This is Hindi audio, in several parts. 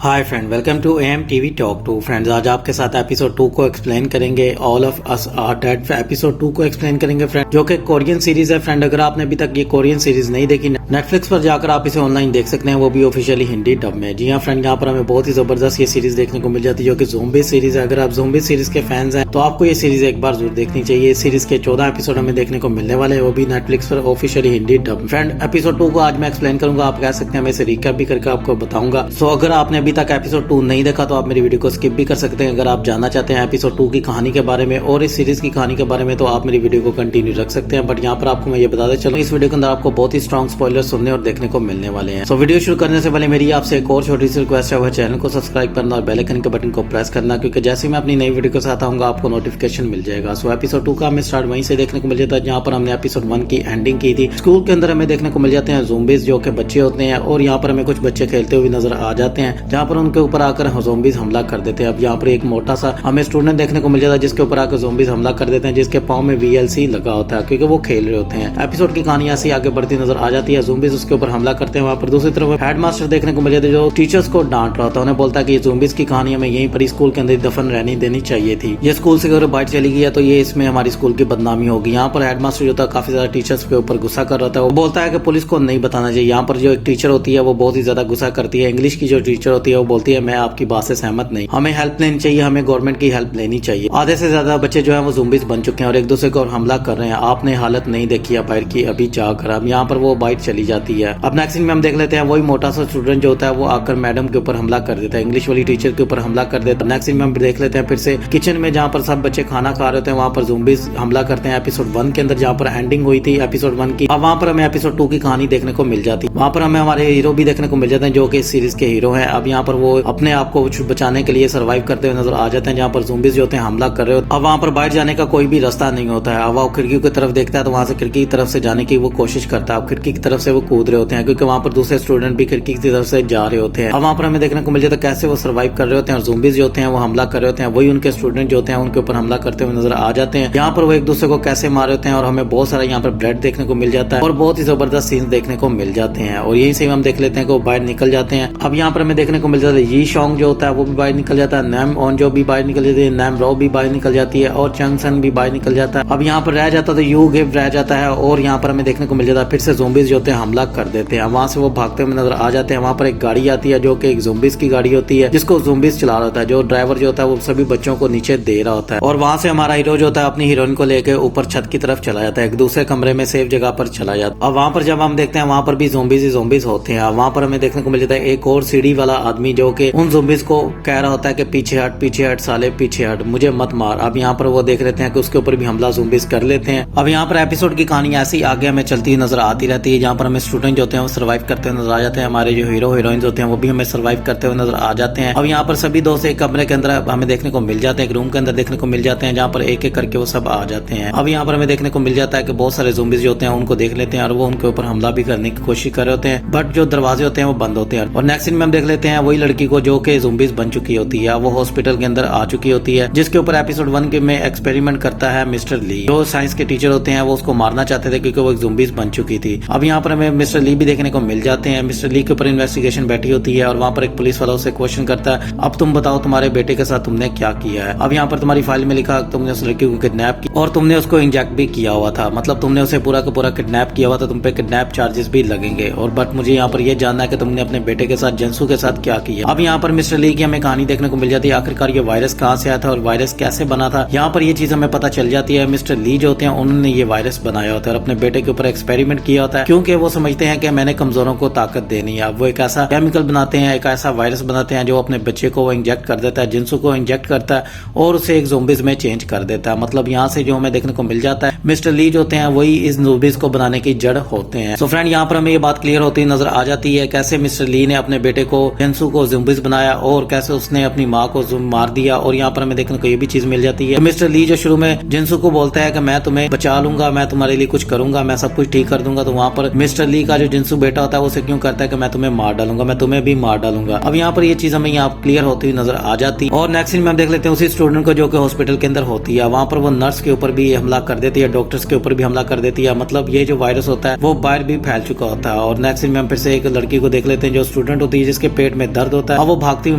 Hi friend, welcome to M TV talk to friends. आज आपके साथ एपिसोड 2 को एक्सप्लेन करेंगे। All of us are dead episode 2 को एक्सप्लेन करेंगे फ्रेंड, जो कि कोरियन सीरीज है फ्रेंड। अगर आपने अभी तक ये कोरियन सीरीज नहीं देखी, नेटफ्लिक्स पर जाकर आप इसे ऑनलाइन देख सकते हैं, वो भी ऑफिशियली हिंदी डब में। जी हाँ फ्रेंड, यहाँ पर हमें बहुत ही जबरदस्त ये सीरीज देखने को मिल जाती है, जो कि ज़ोंबी सीरीज है। अगर आप ज़ोंबी सीरीज के फैंस हैं तो आपको ये सीरीज एक बार जरूर देखनी चाहिए। इस सीरीज के 14 एपिसोड हमें देखने को मिलने वाले हैं, वो भी नेटफ्लिक्स पर officially Hindi dub. Friend, episode 2 को आज मैं एक्सप्लेन करूंगा, आप कह सकते हैं मैं इसे रिकैप भी करके आपको बताऊंगा। सो अगर आपने अभी तक एपिसोड 2 नहीं देखा तो आप मेरी वीडियो को स्किप भी कर सकते हैं। अगर आप जानना चाहते हैं एपिसोड 2 की कहानी के बारे में और इस सीरीज की कहानी के बारे में तो आप मेरी वीडियो को कंटिन्यू रख सकते हैं। बट यहाँ पर आपको मैं ये बताते चलूं, इस वीडियो के अंदर आपको बहुत ही स्ट्रॉन्ग स्पॉइलर सुनने और देखने को मिलने वाले हैं। सो वीडियो शुरू करने से पहले मेरी आपसे एक और छोटी सी रिक्वेस्ट है, वह चैनल को सब्सक्राइब करना और बेल आइकन के बटन को प्रेस करना, क्योंकि जैसे मैं अपनी नई वीडियो के साथ आऊंगा आपको नोटिफिकेशन मिल जाएगा। सो एपिसोड 2 का हमें स्टार्ट वहीं से देखने को मिल जाता है जहाँ पर हमने एपिसोड 1 की एंडिंग की थी। स्कूल के अंदर हमें देखने को मिल जाते हैं ज़ोंबीज, जो कि बच्चे होते हैं, और यहाँ पर हमें कुछ बच्चे खेलते हुए नजर आ जाते हैं, जहाँ पर उनके ऊपर आकर ज़ोंबीज हमला कर देते हैं। अब यहाँ पर एक मोटा सा हमें स्टूडेंट देखने को मिल जाता है जिसके ऊपर आकर ज़ोंबीज हमला कर देते हैं, जिसके पाँव में VLC लगा होता है क्योंकि वो खेल रहे होते हैं। एपिसोड की कहानी ऐसी आगे बढ़ती नजर आ जाती है। ज़ोंबीज उसके ऊपर हमला करते हैं। वहाँ पर दूसरी तरफ हेडमास्टर देखने को मिल जाते हैं जो टीचर्स को डांट रहा होता है। उन्हें बोलता है कि ये ज़ोंबीज की कहानी हमें यहीं पर स्कूल के अंदर दफन रहनी देनी चाहिए थी। ये स्कूल से अगर बाहर चली गई है तो ये इसमें हमारी स्कूल की बदनामी होगी। यहाँ पर हेडमास्टर जो था काफी ज्यादा टीचर्स के ऊपर गुस्सा कर रहा था। वो बोलता है कि पुलिस को नहीं बताना चाहिए। यहाँ पर जो एक टीचर होती है वो बहुत ही ज्यादा गुस्सा करती है। इंग्लिश की जो टीचर होती है वो बोलती है मैं आपकी बात से सहमत नहीं, हमें हेल्प लेनी चाहिए, हमें गवर्नमेंट की हेल्प लेनी चाहिए। आधे से ज्यादा बच्चे जो है वो ज़ोंबीज बन चुके हैं और एक दूसरे को हमला कर रहे हैं। आपने हालत नहीं देखी है बाहर की अभी जाकर। अब यहाँ पर वो बाइट चली जाती है। अब नेक्स्ट सीन में हम देख लेते हैं वही मोटा सा स्टूडेंट जो होता है वो आकर मैडम के ऊपर हमला कर देता है, इंग्लिश वाली टीचर के ऊपर हमला कर देता है। नेक्स्ट सीन में हम देख लेते हैं फिर से किचन में जहाँ पर सब बच्चे खाना खा रहे होते हैं, वहाँ पर ज़ोंबीज हमला करते हैं। एपिसोड 1 के अंदर जहाँ पर एंडिंग हुई थी एपिसोड 1 की, अब वहाँ पर हमें एपिसोड 2 की कहानी देखने को मिल जाती है। वहाँ पर हमें हमारे हीरो भी देखने को मिल जाते हैं जो कि इस सीरीज के हीरो हैं। अब यहाँ पर वो अपने आप को बचाने के लिए सर्वाइव करते हुए नजर आ जाते हैं, जहाँ पर ज़ोंबीज जो होते हैं हमला कर रहे हो। अब वहाँ पर बाहर जाने का कोई भी रास्ता नहीं होता है। अब वो खिड़की की तरफ देखता है तो वहाँ से खिड़की की तरफ से जाने की वो कोशिश करता है। अब खिड़की की तरफ से वो कूद रहे होते हैं क्योंकि वहाँ पर दूसरे स्टूडेंट भी खिड़की की तरफ से जा रहे होते हैं। अब वहाँ पर हमें देखने को मिल जाता है कैसे वो सर्वाइव कर रहे होते हैं और ज़ोंबीज जो होते हैं वो हमला कर रहे होते हैं। वही उनके स्टूडेंट जो होते हैं उनके ऊपर हमला करते हुए नजर आ जाते हैं। यहाँ पर वो एक दूसरे को कैसे मार रहे होते हैं और हमें बहुत सारा यहाँ पर ब्लड देखने को मिल जाता है और बहुत ही जबरदस्त सीन देखने को मिल जाते हैं। और यही से हम देख लेते हैं कि वो बाहर निकल जाते हैं। अब यहाँ पर हमें देखने को मिल जाता है यी शोंग जो होता है वो भी बाहर निकल जाता है, नैम ऑन जो भी बाहर निकल जाती है, नैम रो भी बाहर निकल जाती है और चंगसन भी बाहर निकल जाता है। अब यहाँ पर रह जाता तो यू गिव रह जाता है और यहाँ पर हमें देखने को मिल जाता है फिर से ज़ोंबीज जो होते हैं हमला कर देते हैं। वहाँ से वो भागते हुए नजर आ जाते हैं। वहाँ पर एक गाड़ी आती है जो कि एक ज़ोंबीज की गाड़ी होती है जिसको ज़ोंबीज चला रहा होता है। जो ड्राइवर जो होता है वो सभी बच्चों को नीचे दे रहा होता है और वहाँ से हमारा हीरो जो होता है अपनी हीरोइन को लेकर ऊपर छत की तरफ चला जाता है, एक दूसरे कमरे में सेफ जगह पर चला जाता है। अब वहाँ पर जब हम देखते हैं वहाँ पर भी ज़ोंबीज होते हैं। वहाँ पर हमें देखने को मिल जाता है एक और सीढ़ी वाला आदमी जो कि उन ज़ोंबीज को कह रहा होता है कि पीछे हट साले पीछे हट, मुझे मत मार। अब यहाँ पर वो देख लेते हैं कि उसके ऊपर भी हमला ज़ोंबीज कर लेते हैं। अब यहाँ पर एपिसोड की कहानी ऐसी आगे हमें चलती नजर आती रहती है, जहाँ पर हमें स्टूडेंट जो होते हैं वो सर्वाइव करते हुए नजर आ जाते हैं। हमारे जो हीरो हीरोइंस होते हैं वो भी हमें सर्वाइव करते हुए नजर आ जाते हैं। अब यहाँ पर सभी दोस्त एक कमरे के अंदर हमें देखने को मिल जाते हैं, एक रूम के अंदर देखने को मिल जाते हैं, जहाँ पर एक एक करके वो सब आ जाते हैं। अब यहाँ पर हमें देखने को मिल जाता है कि बहुत सारे ज़ोंबीज जो होते हैं उनको देख लेते हैं और वो उनके ऊपर हमला भी करने की कोशिश कर रहे होते हैं, बट जो दरवाजे होते हैं वो बंद होते हैं। और नेक्स्ट सीन में हम देख लेते हैं वही लड़की को जो कि ज़ोंबीज बन चुकी होती है, वो हॉस्पिटल के अंदर आ चुकी होती है, जिसके ऊपर एपिसोड 1 के में एक्सपेरिमेंट करता है मिस्टर ली। जो साइंस के टीचर होते हैं वो उसको मारना चाहते थे क्योंकि वो एक ज़ोंबीज बन चुकी थी। अब यहाँ पर हमें मिस्टर ली भी देखने को मिल जाते हैं। मिस्टर ली के ऊपर इन्वेस्टिगेशन बैठी होती है और वहाँ पर एक पुलिस वाला उससे क्वेश्चन करता है अब तुम बताओ तुम्हारे बेटे के साथ तुमने क्या किया है। अब यहाँ पर तुम्हारी फाइल में लिखा तुमने उस लड़की को किडनैप किया और तुमने उसको इंजेक्ट भी किया हुआ था, मतलब तुमने उसे पूरा का पूरा किडनैप किया हुआ था, तुम पे किडनैप चार्जेस भी लगेंगे। और बट मुझे यहाँ पर यह जानना है कि तुमने अपने बेटे के साथ जंसू के साथ क्या किया। अब यहाँ पर मिस्टर ली की हमें कहानी देखने को मिल जाती है, आखिरकार ये वायरस कहाँ से आया था और वायरस कैसे बना था। यहाँ पर ये चीज हमें पता चल जाती है। मिस्टर ली जो होते हैं उन्होंने ये वायरस बनाया होता है और अपने बेटे के ऊपर एक्सपेरिमेंट किया होता है क्योंकि वो समझते हैं कि मैंने कमजोरों को ताकत देनी है। अब वो एक ऐसा केमिकल बनाते हैं, एक ऐसा वायरस बनाते हैं जो अपने बच्चे को वो इंजेक्ट कर देता है, जिंसू को इंजेक्ट करता है और उसे एक ज़ोंबीज में चेंज कर देता है। मतलब यहाँ से जो हमें देखने को मिल जाता है मिस्टर ली जो होते हैं वही इस ज़ोंबीज को बनाने की जड़ होते हैं। सो फ्रेंड, यहाँ पर हमें ये बात क्लियर होती नजर आ जाती है कैसे मिस्टर ली ने अपने बेटे को जिंसू को ज़ोंबीज बनाया और कैसे उसने अपनी माँ को मार दिया। और यहाँ पर हमें देखने को ये भी चीज मिल जाती है मिस्टर ली जो शुरू में जिंसू को बोलता है कि मैं तुम्हें बचा लूंगा, मैं तुम्हारे लिए कुछ करूंगा, मैं सब कुछ ठीक कर दूंगा, तो वहाँ पर मिस्टर ली का जो जिंसू बेटा होता है वो उसे क्यों करता है कि मैं तुम्हें मार डालूंगा, मैं तुम्हें भी मार डालूंगा। अब यहाँ पर ये चीज हमें यहाँ क्लियर होती हुई नजर आ जाती है। और नेक्स्ट सीन में हम देख लेते हैं उसी स्टूडेंट को जो कि हॉस्पिटल के अंदर होती है, वहाँ पर वो नर्स के ऊपर भी हमला कर देती है, डॉक्टर्स के ऊपर भी हमला कर देती है। मतलब ये जो वायरस होता है वो बाहर भी फैल चुका होता है। और नेक्स्ट सीन में हम फिर से एक लड़की को देख लेते हैं जो स्टूडेंट होती है जिसके पेट में में दर्द होता है और वो भागती हुई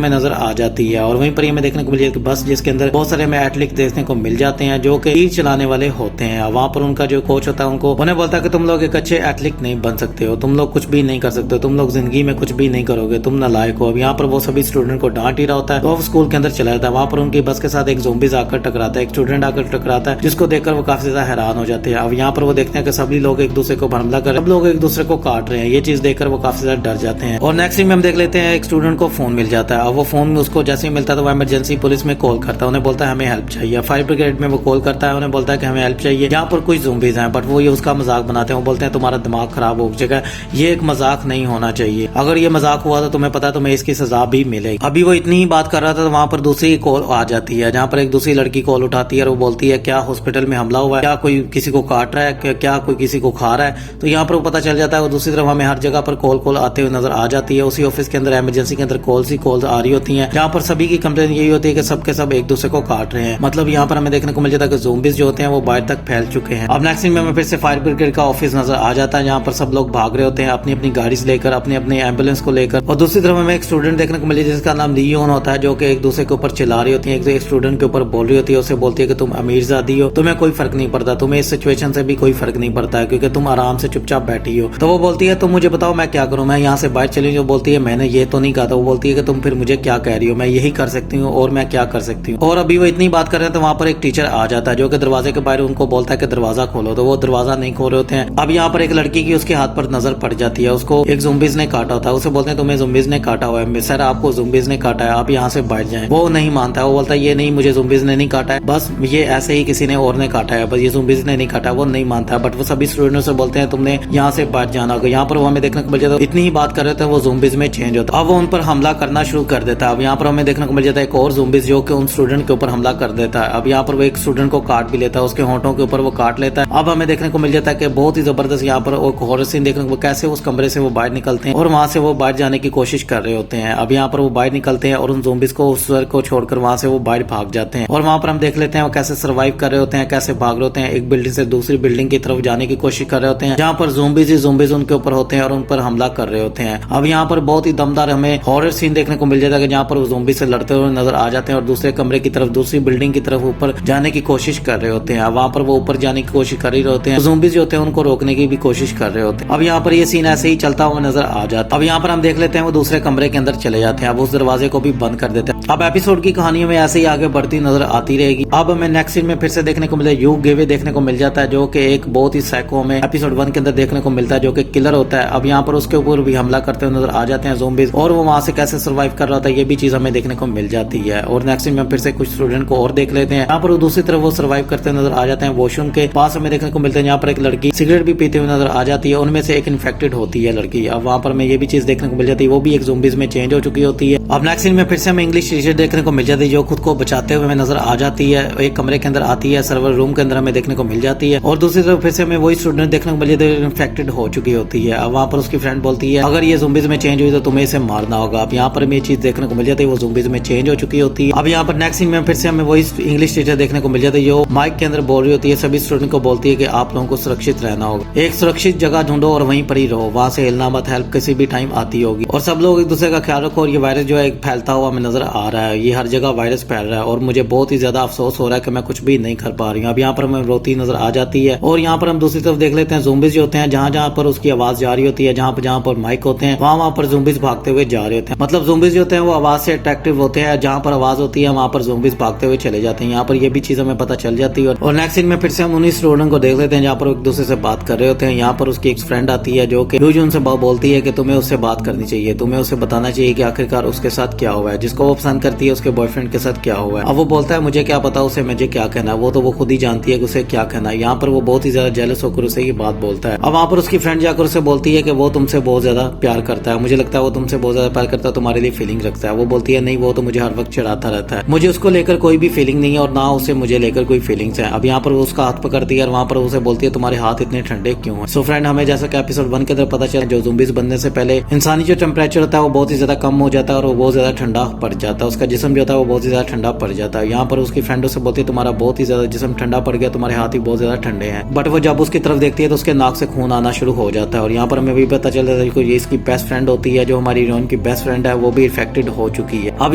हमें नजर आ जाती है। और वहीं पर हमें देखने को मिल जाती है बस जिसके अंदर बहुत सारे हमें एथलीट देखने को मिल जाते हैं जो कि तीर चलाने वाले होते हैं। वहाँ पर उनका जो कोच होता है उन्हें बोलता है कि तुम लोग एक अच्छे एथलीट नहीं बन सकते हो, तुम लोग कुछ भी नहीं कर सकते हो, तुम लोग जिंदगी में कुछ भी नहीं करोगे, तुम नालायक हो। अब यहाँ पर वो सभी स्टूडेंट को डांट ही रहा होता है तो वो स्कूल के अंदर चला जाता है। वहाँ पर उनकी बस के साथ एक ज़ोंबीज आकर टकराता है, एक स्टूडेंट आकर टकराता है जिसको देखकर वो काफी ज्यादा हैरान हो जाते हैं। अब यहाँ पर वो देखते हैं कि सभी लोग एक दूसरे को हमला कर, सब लोग एक दूसरे को काट रहे हैं। ये चीज देखकर वो काफी ज्यादा डर जाते हैं। और नेक्स्ट सीन में हम देख लेते हैं एक स्टूडेंट को फोन मिल जाता है। अब वो फोन उसको जैसे ही मिलता है तो वो इमरजेंसी पुलिस में कॉल करता है, उन्हें बोलता है हमें हेल्प चाहिए। फायर ब्रिगेड में वो कॉल करता है, उन्हें बोलता है कि हमें हेल्प चाहिए, यहाँ पर कुछ ज़ोंबीज हैं। बट वो ये उसका मजाक बनाते हैं, वो बोलते हैं तुम्हारा दिमाग खराब हो जाएगा, ये एक मजाक नहीं होना चाहिए, अगर ये मजाक हुआ तो तुम्हें पता है तुम्हें इसकी सजा भी मिलेगी। अभी वो इतनी ही बात कर रहा था तो वहाँ पर दूसरी कॉल आ जाती है जहाँ पर एक दूसरी लड़की कॉल उठाती है और वो बोलती है क्या हॉस्पिटल में हमला हुआ है, क्या कोई किसी को काट रहा है, क्या कोई किसी को खा रहा है। तो यहाँ पर वो पता चल जाता है। और दूसरी तरफ हमें हर जगह पर कॉल आते हुए नजर आ जाती है। उसी ऑफिस के अंदर इमरजेंसी के अंदर कॉल आ रही होती है जहाँ पर सभी की कंप्लेन यही होती है कि सबके सब एक दूसरे को काट रहे हैं। मतलब यहाँ पर हमें देखने को मिल जाता है कि ज़ोंबीज जो होते हैं वो बाहर तक फैल चुके हैं। अब नेक्स्ट सीन में हमें फिर से फायर ब्रिगेड का ऑफिस नजर आ जाता है जहाँ पर सब लोग भाग रहे होते हैं अपनी अपनी गाड़ी से लेकर, अपनी अपनी एम्बुलेंस को लेकर। और दूसरी तरफ हमें एक स्टूडेंट देखने को मिले जिसका नाम लियोन होता है जो कि एक दूसरे के ऊपर चिल्ला रही होती है, एक स्टूडेंट के ऊपर बोल रही होती है, उसे बोलती है कि तुम अमीरजादी हो, तुम्हें कोई फर्क नहीं पड़ता, तुम्हें इस सिचुएशन से भी कोई फर्क नहीं पड़ता है क्योंकि तुम आराम से चुपचाप बैठी हो। तो वो बोलती है तुम मुझे बताओ मैं क्या करूं, मैं यहाँ से बाहर चली जाऊं। बोलती है मैंने ये तो नहीं कहा था। वो बोलती है कि तुम फिर मुझे क्या कह रही हो, मैं यही कर सकती हूँ और मैं क्या कर सकती हूँ। और अभी वो इतनी बात कर रहे हैं तो वहाँ पर एक टीचर आ जाता है जो कि दरवाजे के बाहर उनको बोलता है कि दरवाजा खोलो। तो वो दरवाजा नहीं खोल रहे होते हैं। अब यहाँ पर एक लड़की की उसके हाथ पर नजर पड़ जाती है, उसको एक ज़ोंबीज ने काटा होता है। उसे बोलते हैं तुम्हें ज़ोंबीज ने काटा हुआ है, सर आपको ज़ोंबीज ने काटा है, आप यहाँ से बैठ जाएं। वो नहीं मानता है, वो बोलता है ये नहीं, मुझे ज़ोंबीज ने नहीं काटा है, बस ये ऐसे ही किसी ने और ने काटा है, बस ये ज़ोंबीज ने नहीं काटा। वो नहीं मानता है। बट वो सभी स्टूडेंट्स से बोलते हैं तुमने यहाँ से बैठ जाना होगा। यहाँ पर वो हमें देखने को मिल जाता है इतनी ही बात कर रहे थे वो ज़ोंबीज में चेंज होता है। अब वो उन पर हमला करना शुरू कर देता है। अब यहाँ पर हमें देखने को मिल जाता है एक और ज़ोंबीज जो कि उन स्टूडेंट के ऊपर हमला कर देता है। अब यहाँ पर वो एक स्टूडेंट को काट भी लेता है, उसके होंठों के ऊपर वो काट लेता है। अब हमें देखने को मिल जाता है कि बहुत ही जबरदस्त यहाँ पर एक हॉरर सीन देखने को कैसे उस कमरे से वो बाहर निकलते हैं और वहां से वो बाहर जाने की कोशिश कर रहे होते हैं। अब यहाँ पर वो बाहर निकलते हैं और उन ज़ोंबीज को उस सर को छोड़कर वहां से वो बाहर भाग जाते हैं। और वहां पर हम देख लेते हैं वो कैसे सर्वाइव कर रहे होते हैं, कैसे भाग रहे होते हैं, एक बिल्डिंग से दूसरी बिल्डिंग की तरफ जाने की कोशिश कर रहे होते हैं जहाँ पर ज़ोंबीज उनके ऊपर होते हैं और उन पर हमला कर रहे होते हैं। अब यहाँ पर बहुत ही दमदार हमें हॉरर सीन देखने को मिल जाता है जहाँ पर वो ज़ोंबी से लड़ते हुए नजर आ जाते हैं और दूसरे कमरे की तरफ, दूसरी बिल्डिंग की तरफ ऊपर जाने की कोशिश कर रहे होते हैं। वहां पर वो ऊपर जाने की कोशिश कर ही रहे होते हैं, ज़ोंबीज जो होते हैं उनको रोकने की भी कोशिश कर रहे होते हैं। अब यहाँ पर ये सीन ऐसे ही चलता हुआ नजर आ जाता है। अब यहाँ पर हम देख लेते हैं वो दूसरे कमरे के अंदर चले जाते हैं, अब उस दरवाजे को भी बंद कर देते हैं। अब एपिसोड की कहानी में ऐसे ही आगे बढ़ती नजर आती रहेगी। अब हमें नेक्स्ट सीन में फिर से देखने को मिले यू गेवे देखने को मिल जाता है जो कि एक बहुत ही साइको में एपिसोड 1 के अंदर देखने को मिलता है जो कि किलर होता है। अब यहाँ पर उसके ऊपर भी हमला करते हुए नजर आ जाते हैं ज़ोंबीज और वो वहां से कैसे सर्वाइव कर रहा था ये भी चीज हमें देखने को मिल जाती है। और नेक्स्ट सीन में फिर से कुछ स्टूडेंट को और देख लेते हैं, यहाँ पर दूसरी तरफ वो सर्वाइव करते नजर आ जाते हैं। वॉशरूम के पास हमें देखने को मिलते हैं यहाँ पर एक लड़की सिगरेट भी पीते हुए नजर आ जाती है, उनमें से एक इन्फेक्टेड होती है लड़की। अब वहाँ पर हमें ये भी चीज देखने को मिल जाती है, वो भी एक ज़ोंबीज में चेंज हो चुकी होती है। अब नेक्स्ट सीन में फिर से हमें इंग्लिश टीचर देखने को मिल जाती है जो खुद को बचाते हुए हमें नजर आ जाती है, एक कमरे के अंदर आती है, सर्वर रूम के अंदर हमें देखने को मिल जाती है। और दूसरी तरफ फिर से हमें वही स्टूडेंट देखने को मिल जाती है इन्फेक्टेड हो चुकी होती है। अब वहाँ पर उसकी फ्रेंड बोलती है अगर ये ज़ोंबीज में चेंज हुई तो तुम्हें इसे मारना होगा। अब यहाँ पर हमें ये चीज देखने को मिल जाती है, वो ज़ोंबीज में चेंज हो चुकी होती है। अब यहाँ पर नेक्स्ट सीन में फिर से हमें वही इंग्लिश टीचर देखने को मिल जाती है जो माइक के अंदर बोल रही होती है, सभी स्टूडेंट को बोलती है कि आप लोगों को सुरक्षित रहना होगा, एक सुरक्षित जगह ढूंढो और वहीं पर ही रहो, वहां से हिलना मत, हेल्प किसी भी टाइम आती होगी और सब लोग एक दूसरे का ख्याल रखो। और ये वायरस जो है फैलता हुआ हमें नजर आ रहा है, ये हर जगह वायरस फैल रहा है और मुझे बहुत ही ज्यादा अफसोस हो रहा है कि मैं कुछ भी नहीं कर पा रही हूँ। अब यहाँ पर हमें रोती नजर आ जाती है। और यहाँ पर हम दूसरी तरफ देख लेते हैं ज़ोंबीज जो होते हैं जहाँ जहाँ पर उसकी आवाज जा रही होती है, जहाँ पर माइक होते हैं वहाँ पर ज़ोंबीज भागते हुए जा रहे होते हैं। मतलब ज़ोंबीज जो होते हैं वो आवाज से अट्रैक्टिव होते हैं, जहाँ पर आवाज होती है वहाँ पर ज़ोंबीज भागते हुए चले जाते हैं। यहाँ पर ये भी चीज हमें पता चल जाती है। और नेक्स्ट सीन में फिर से हम उन्हीं स्टूडेंट को देख लेते हैं जहाँ पर एक दूसरे से बात कर रहे होते हैं। यहाँ पर उसकी एक फ्रेंड आती है जो कि उनसे बोलती है कि तुम्हें उससे बात करनी चाहिए, तुम्हें उससे बताना चाहिए कि आखिरकार उसके साथ क्या हुआ है, जिसको वो पसंद करती है उसके बॉयफ्रेंड के साथ क्या हुआ है। अब वो बोलता है मुझे क्या पता उसे मुझे क्या कहना है, वो तो वो खुद ही जानती है कि उसे क्या कहना है। यहाँ पर वो बहुत ही ज्यादा जेलस होकर उसे ये बात बोलता है। अब वहाँ पर उसकी फ्रेंड जाकर उसे बोलती है कि वो तुमसे बहुत ज्यादा प्यार करता है, मुझे लगता है वो तुमसे बहुत ज्यादा प्यार करता है, तुम्हारे लिए फीलिंग रखता है। वो बोलती है नहीं, वो तो मुझे हर वक्त चिढ़ाता रहता है, मुझे उसको लेकर कोई भी फीलिंग नहीं है और ना उसे मुझे लेकर कोई फीलिंग्स है। अब यहाँ पर वो उसका हाथ पकड़ती है और वहाँ पर उसे बोलती है तुम्हारे हाथ इतने ठंडे क्यों हैं। सो फ्रेंड हमें जैसा कि एपिसोड 1 के अंदर पता चला जो ज़ोंबीज बनने से पहले इंसानी जो टेम्परेचर होता है वो बहुत ही ज्यादा कम हो जाता है और वो वो बहुत ज्यादा ठंडा पड़ जाता है, उसका जिस्म जो होता है वो बहुत ही ज्यादा ठंडा पड़ जाता है। यहाँ पर उसकी फ्रेंड उससे बोलती है तुम्हारा बहुत ही ज्यादा जिस्म ठंडा पड़ गया, तुम्हारे हाथ ही बहुत ज्यादा ठंडे हैं। बट वो जब उसकी तरफ देखती है तो उसके नाक से खून आना शुरू हो जाता है। और यहाँ पर हमें भी पता चल जाता है कि ये इसकी बेस्ट फ्रेंड होती है, जो हमारी हीरोइन की बेस्ट फ्रेंड है वो भी इन्फेक्टेड हो चुकी है। अब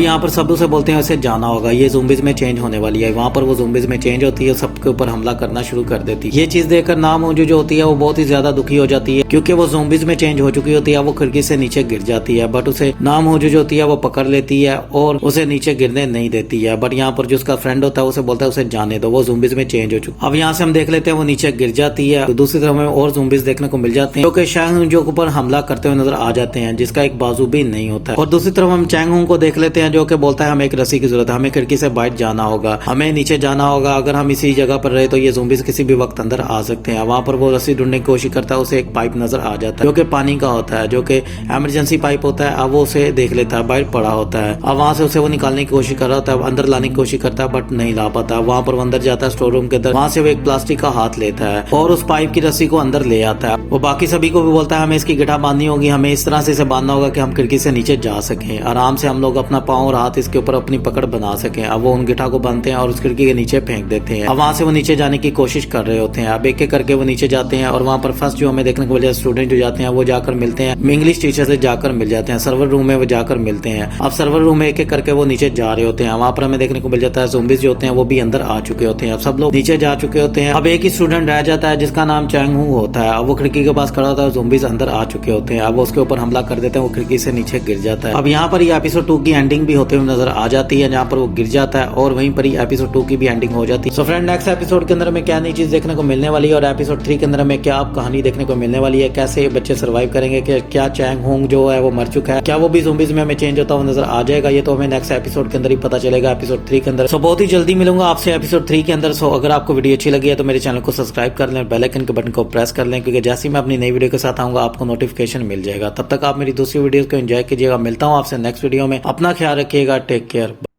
यहाँ पर सब उसे बोलते हैं उसे जाना होगा, ये ज़ोंबीज में चेंज होने वाली है। वहाँ पर वो ज़ोंबीज में चेंज होती है, सबके ऊपर हमला करना शुरू कर देती है। ये चीज देखकर नामौजूद जो होती है वो बहुत ही ज्यादा दुखी हो जाती है, क्योंकि वो ज़ोंबीज में चेंज हो चुकी होती है। वो खिड़की से नीचे गिर जाती है, बट उसे नामौजूद जो होती है वो पकड़ लेती है और उसे नीचे गिरने नहीं देती है। बट यहाँ पर जो उसका फ्रेंड होता है उसे बोलता है उसे जाने दो, वो ज़ोंबीज में चेंज हो चुकी। अब यहाँ से हम देख लेते हैं वो नीचे गिर जाती है, तो दूसरी तरफ हमें और ज़ोंबीज देखने को मिल जाते हैं जो कि शैंग जो ऊपर हमला करते हुए नजर आ जाते हैं, जिसका एक बाजू भी नहीं होता है। और दूसरी तरफ हम चैंग हुंग को देख लेते हैं जो कि बोलता है हमें एक रस्सी की जरूरत है, हमें खिड़की से बाहर जाना होगा, हमें नीचे जाना होगा। अगर हम इसी जगह पर रहे तो ये ज़ोंबीज किसी भी वक्त अंदर आ सकते हैं। वहाँ पर वो रस्सी ढूंढने की कोशिश करता है, उसे एक पाइप नजर आ जाता है जो कि पानी का होता है, जो कि इमरजेंसी पाइप होता है। अब वो उसे देख लेता है, बाहर पड़ा होता है। अब वहाँ से उसे वो निकालने की कोशिश कर रहा होता है, अंदर लाने की कोशिश करता है बट नहीं ला पाता। वहाँ पर वो अंदर जाता है स्टोर रूम के अंदर, वहाँ से वो एक प्लास्टिक का हाथ लेता है और उस पाइप की रस्सी को अंदर ले आता है। वो बाकी सभी को भी बोलता है हमें इसकी गिठा बांधनी होगी, हमें इस तरह से इसे बांधना होगा कि हम खिड़की से नीचे जा सकें, आराम से हम लोग अपना पाँव और हाथ इसके ऊपर अपनी पकड़ बना सकें। अब वो उन गिठा को बांधते हैं और उस खिड़की के नीचे फेंक देते हैं। अब वहाँ से वो नीचे जाने की कोशिश कर रहे होते हैं। अब एक एक करके वो नीचे जाते हैं और वहाँ पर फर्स्ट जो हमें देखने को मिल जाए स्टूडेंट जो जाते हैं वो जाकर मिलते हैं इंग्लिश टीचर से, जाकर मिल जाते हैं सर्वर रूम में, वो जाकर मिलते हैं। अब सर्वर रूम में एक एक करके वो नीचे जा रहे होते हैं। वहाँ पर हमें देखने को मिल जाता है ज़ोंबीज जो होते हैं वो भी अंदर आ चुके होते हैं। अब सब लोग नीचे जा चुके होते हैं। अब एक ही स्टूडेंट रह जाता है जिसका नाम चैंग हुंग होता है। अब वो खिड़की के पास खड़ा होता है, ज़ोंबीज अंदर आ चुके होते हैं। अब वो उसके ऊपर हमला कर देते हैं, वो खिड़की से नीचे गिर जाता है। अब यहाँ पर ये एपिसोड 2 की एंडिंग भी होते हुए नजर आ जाती है, जहाँ पर वो गिर जाता है और वहीं पर ही एपिसोड 2 की भी एंडिंग हो जाती है। सो फ्रेंड, नेक्स्ट एपिसोड के अंदर हमें क्या नई चीज देखने को मिलने वाली है और एपिसोड 3 के अंदर हमें क्या कहानी देखने को मिलने वाली है, कैसे बच्चे सर्वाइव करेंगे, क्या चैंग हुंग जो है वो मर चुका है, क्या वो भी ज़ोंबीज में हमें चेंज होता हुआ नजर आ जाएगा, ये तो हमें नेक्स्ट एपिसोड के अंदर ही पता चलेगा, एपिसोड 3 के अंदर। सो बहुत ही जल्दी मिलूंगा आपसे एपिसोड 3 के अंदर। सो अगर आपको वीडियो अच्छी लगी है तो मेरे चैनल को सब्सक्राइब कर लें, बेल आइकन के बटन को प्रेस कर लें, क्योंकि जैसे ही मैं अपनी नई वीडियो के साथ आऊंगा आपको नोटिफिकेशन मिल जाएगा। तब तक आप मेरी दूसरी वीडियो को एंजॉय कीजिएगा। मिलता हूँ आपसे नेक्स्ट वीडियो में, अपना ख्याल रखिएगा, टेक केयर।